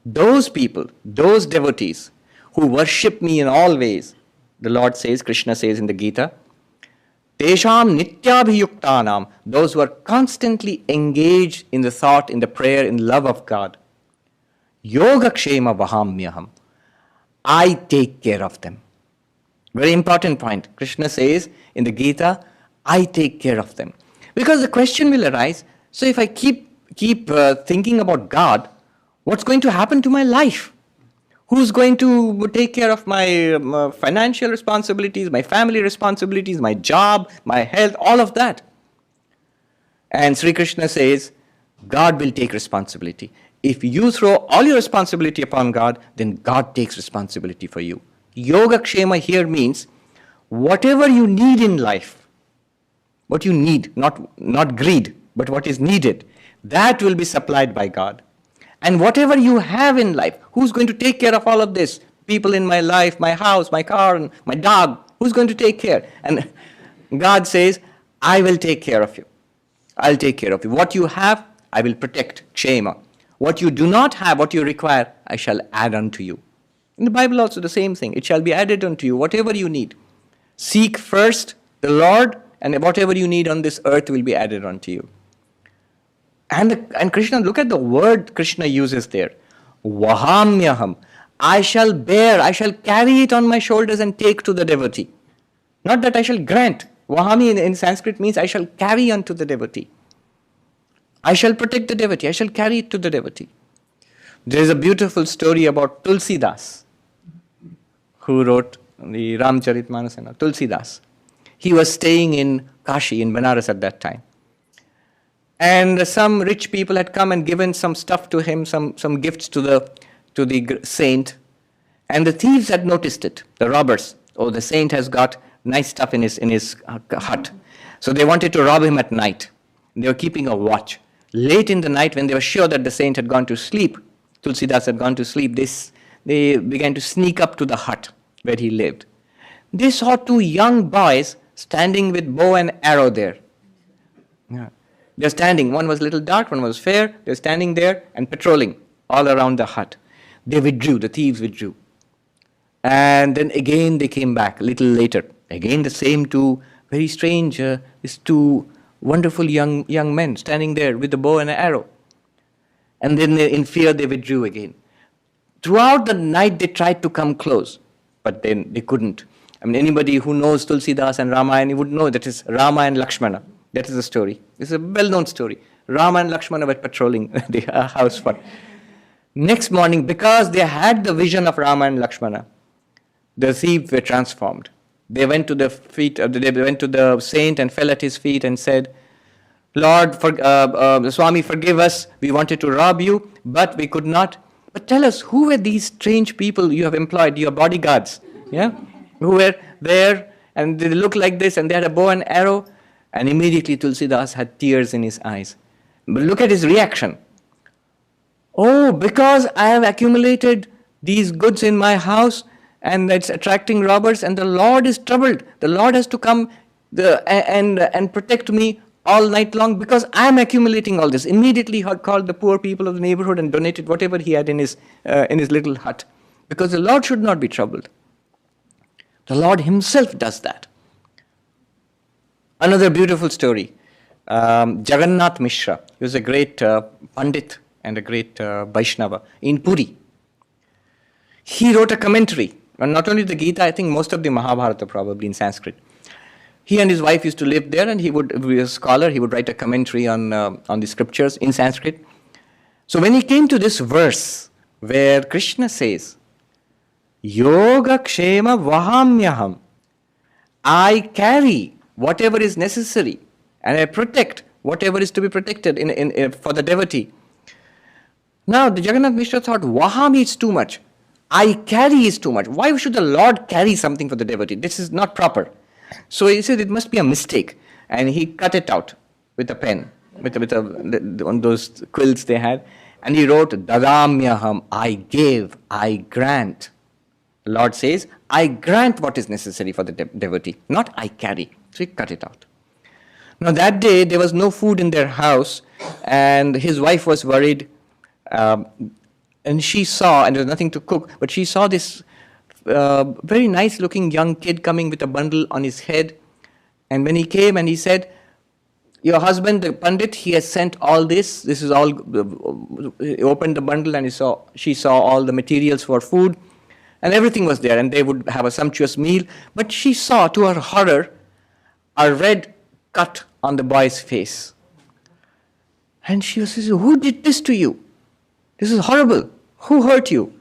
Those people, those devotees who worship me in all ways, the Lord says, Krishna says in the Gita, Tesham nityabhiyuktanam, those who are constantly engaged in the thought, in the prayer, in love of God. Yogakshema vahamyaham, I take care of them. Very important point. Krishna says in the Gita, I take care of them. Because the question will arise, so if I keep thinking about God, what's going to happen to my life? Who's going to take care of my financial responsibilities, my family responsibilities, my job, my health, all of that? And Sri Krishna says, God will take responsibility. If you throw all your responsibility upon God, then God takes responsibility for you. Yogakshema here means whatever you need in life, what you need, not greed, but what is needed, that will be supplied by God. And whatever you have in life, who's going to take care of all of this? People in my life, my house, my car, and my dog, who's going to take care? And God says, I will take care of you. I'll take care of you. What you have, I will protect, kshema. What you do not have, what you require, I shall add unto you. In the Bible also the same thing. It shall be added unto you, whatever you need. Seek first the Lord, and whatever you need on this earth will be added unto you. And Krishna, look at the word Krishna uses there. Vahamyaham. I shall bear, I shall carry it on my shoulders and take to the devotee. Not that I shall grant. Vahami in Sanskrit means I shall carry unto the devotee. I shall protect the devotee, I shall carry it to the devotee. There is a beautiful story about Tulsidas, who wrote the Ramcharitmanas. Tulsidas. He was staying in Kashi, in Banaras at that time. And some rich people had come and given some stuff to him, some gifts to the saint. And the thieves had noticed it, the robbers. Oh, the saint has got nice stuff in his hut. So they wanted to rob him at night. They were keeping a watch. Late in the night, when they were sure that the saint had gone to sleep, Tulsidas had gone to sleep, they began to sneak up to the hut where he lived. They saw two young boys standing with bow and arrow there. Yeah. They're standing, one was a little dark, one was fair. They're standing there and patrolling all around the hut. They withdrew, the thieves withdrew. And then again they came back a little later. Again the same two, very strange, these two wonderful young men standing there with the bow and an arrow. And then in fear they withdrew again. Throughout the night they tried to come close, but then they couldn't. I mean, anybody who knows Tulsidas and Ramayana would know that is Rama and Lakshmana. That is the story. It's a well-known story. Rama and Lakshmana were patrolling the house for. Next morning, because they had the vision of Rama and Lakshmana, the thieves were transformed. They went to the feet. They went to the saint and fell at his feet and said, "Lord, Swami, forgive us. We wanted to rob you, but we could not. But tell us, who were these strange people you have employed, your bodyguards? Yeah, who were there and they looked like this and they had a bow and arrow." And immediately Tulsidas had tears in his eyes. But look at his reaction. "Oh, because I have accumulated these goods in my house and it's attracting robbers and the Lord is troubled. The Lord has to come and protect me all night long because I am accumulating all this." Immediately he called the poor people of the neighborhood and donated whatever he had in his little hut. Because the Lord should not be troubled. The Lord himself does that. Another beautiful story, Jagannath Mishra. He was a great Pandit and a great Vaishnava in Puri. He wrote a commentary, and not only the Gita, I think most of the Mahabharata probably in Sanskrit. He and his wife used to live there and he would be a scholar, he would write a commentary on the scriptures in Sanskrit. So when he came to this verse where Krishna says, Yoga Kshema Vahamyaham, I carry whatever is necessary, and I protect whatever is to be protected for the devotee. Now, the Jagannath Mishra thought, Vahami is too much. I carry is too much. Why should the Lord carry something for the devotee? This is not proper. So he said it must be a mistake. And he cut it out with a pen, on those quills they had. And he wrote, Dadamyaham, I give, I grant. The Lord says, I grant what is necessary for the devotee, not I carry. So he cut it out. Now that day, there was no food in their house, and his wife was worried. And she saw, and there was nothing to cook, but she saw this very nice looking young kid coming with a bundle on his head. And when he came and he said, your husband, the Pandit, he has sent all this. This is all, he opened the bundle and she saw all the materials for food. And everything was there, and they would have a sumptuous meal. But she saw, to her horror, a red cut on the boy's face. And she was saying, who did this to you? This is horrible. Who hurt you?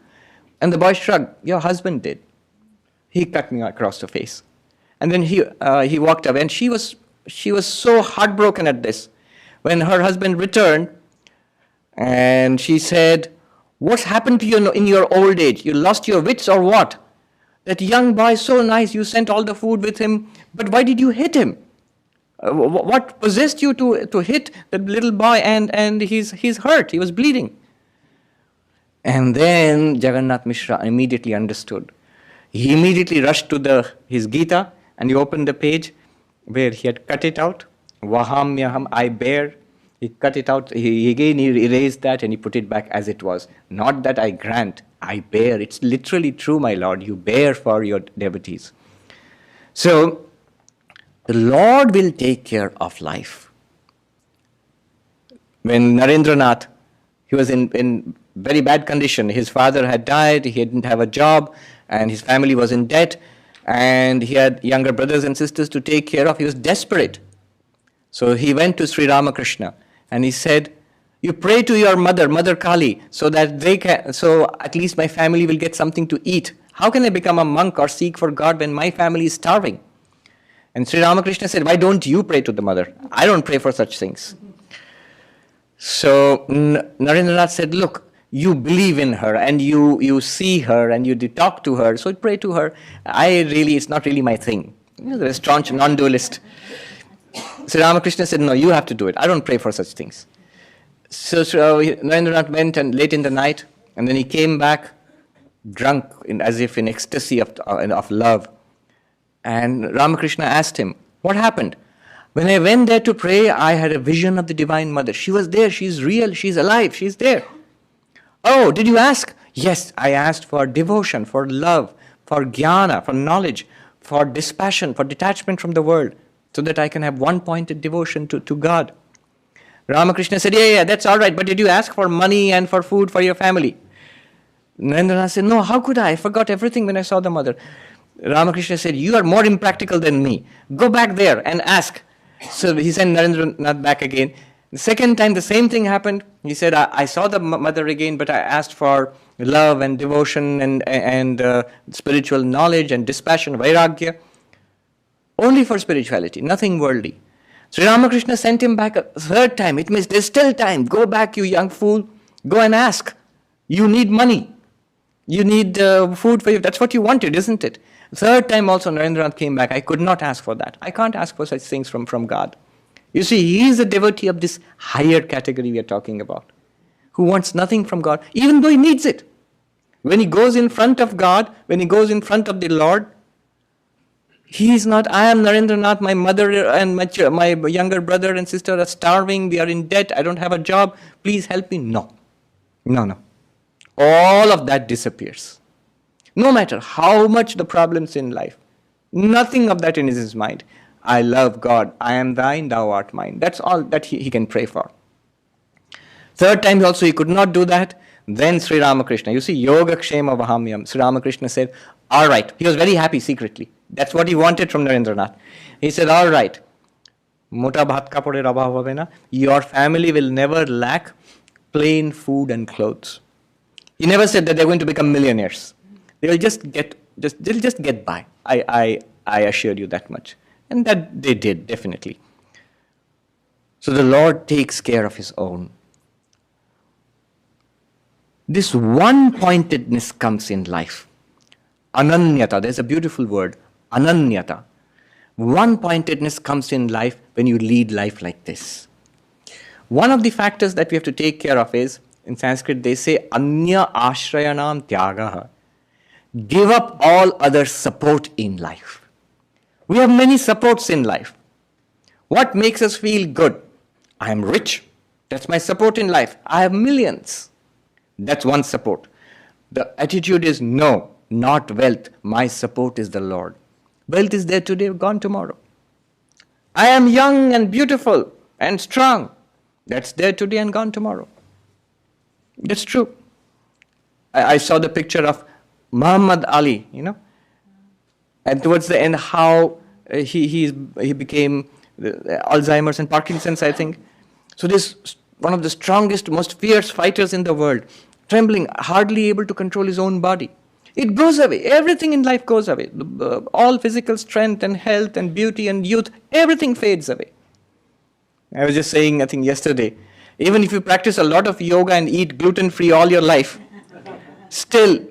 And the boy shrugged. Your husband did. He cut me across the face. And then he walked away, and she was so heartbroken at this. When her husband returned, and she said, what's happened to you in your old age? You lost your wits or what? That young boy is so nice, you sent all the food with him, but why did you hit him? What possessed you to hit the little boy, and he's hurt, he was bleeding. And then Jagannath Mishra immediately understood. He immediately rushed to his Gita, and he opened the page where he had cut it out. Vahamyaham, I bear. He cut it out. He erased that and he put it back as it was. Not that I grant, I bear. It's literally true, my Lord. You bear for your devotees. So, the Lord will take care of life. When Narendranath, he was in very bad condition. His father had died, he didn't have a job, and his family was in debt, and he had younger brothers and sisters to take care of. He was desperate. So he went to Sri Ramakrishna, and he said, you pray to your mother Kali, so that so at least my family will get something to eat. How can I become a monk or seek for God when my family is starving? And Sri Ramakrishna said, why don't you pray to the mother? I don't pray for such things. So Narendranath said, look, you believe in her and you see her and you talk to her, so pray to her. It's not really my thing. The staunch non-dualist. Sri Ramakrishna said, no, you have to do it. I don't pray for such things. So Narendranath went and late in the night, and then he came back drunk, as if in ecstasy of love. And Ramakrishna asked him, what happened? When I went there to pray, I had a vision of the Divine Mother. She was there, she's real, she's alive, she's there. Oh, did you ask? Yes, I asked for devotion, for love, for jnana, for knowledge, for dispassion, for detachment from the world, so that I can have one-pointed devotion to God. Ramakrishna said, yeah, that's all right, but did you ask for money and for food for your family? Narendranath said, no, how could I? I forgot everything when I saw the mother. Ramakrishna said, you are more impractical than me. Go back there and ask. So he sent Narendranath back again. The second time, the same thing happened. He said, I saw the mother again, but I asked for love and devotion and spiritual knowledge and dispassion, vairagya. Only for spirituality, nothing worldly. Sri Ramakrishna sent him back a third time. It means there's still time. Go back, you young fool. Go and ask. You need money. You need food for you. That's what you wanted, isn't it? Third time also Narendranath came back. I could not ask for that. I can't ask for such things from God. You see, he is a devotee of this higher category we are talking about, who wants nothing from God, even though he needs it. When he goes in front of God, when he goes in front of the Lord, he is not, I am Narendranath, my mother and my younger brother and sister are starving, we are in debt, I don't have a job, please help me. No. All of that disappears. No matter how much the problems in life, nothing of that in his mind. I love God, I am thine, thou art mine. That's all that he can pray for. Third time also he could not do that. Then Sri Ramakrishna, you see, Yoga Kshema Vahamyam, Sri Ramakrishna said, all right. He was very happy secretly. That's what he wanted from Narendranath. He said, all right, Mota bhat kapode rabha hobe na, your family will never lack plain food and clothes. He never said that they're going to become millionaires. They'll just get by. I assure you that much. And that they did, definitely. So the Lord takes care of his own. This one-pointedness comes in life. Ananyata, there's a beautiful word, ananyata. One-pointedness comes in life when you lead life like this. One of the factors that we have to take care of is, in Sanskrit they say, anya ashrayanam tyagaha. Give up all other support in life. We have many supports in life. What makes us feel good? I am rich. That's my support in life. I have millions. That's one support. The attitude is no, not wealth. My support is the Lord. Wealth is there today, gone tomorrow. I am young and beautiful and strong. That's there today and gone tomorrow. That's true. I saw the picture of Muhammad Ali, and towards the end, how he became Alzheimer's and Parkinson's, I think. So this one of the strongest, most fierce fighters in the world, trembling, hardly able to control his own body. It goes away. Everything in life goes away. All physical strength and health and beauty and youth, everything fades away. I was just saying, I think yesterday, even if you practice a lot of yoga and eat gluten-free all your life, still,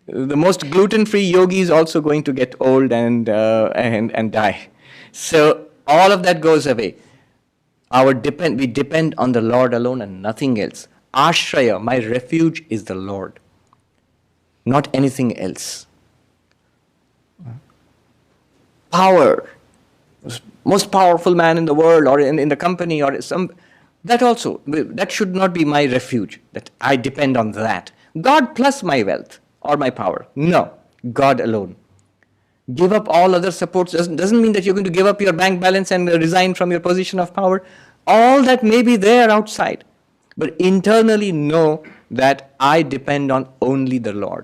the most gluten-free yogi is also going to get old and die. So all of that goes away. We depend on the Lord alone and nothing else. Ashraya, my refuge, is the Lord, not anything else. Power, most powerful man in the world or in the company or that should not be my refuge, that I depend on that. God plus my wealth or my power. No, God alone. Give up all other supports doesn't mean that you're going to give up your bank balance and resign from your position of power. All that may be there outside. But internally know that I depend on only the Lord.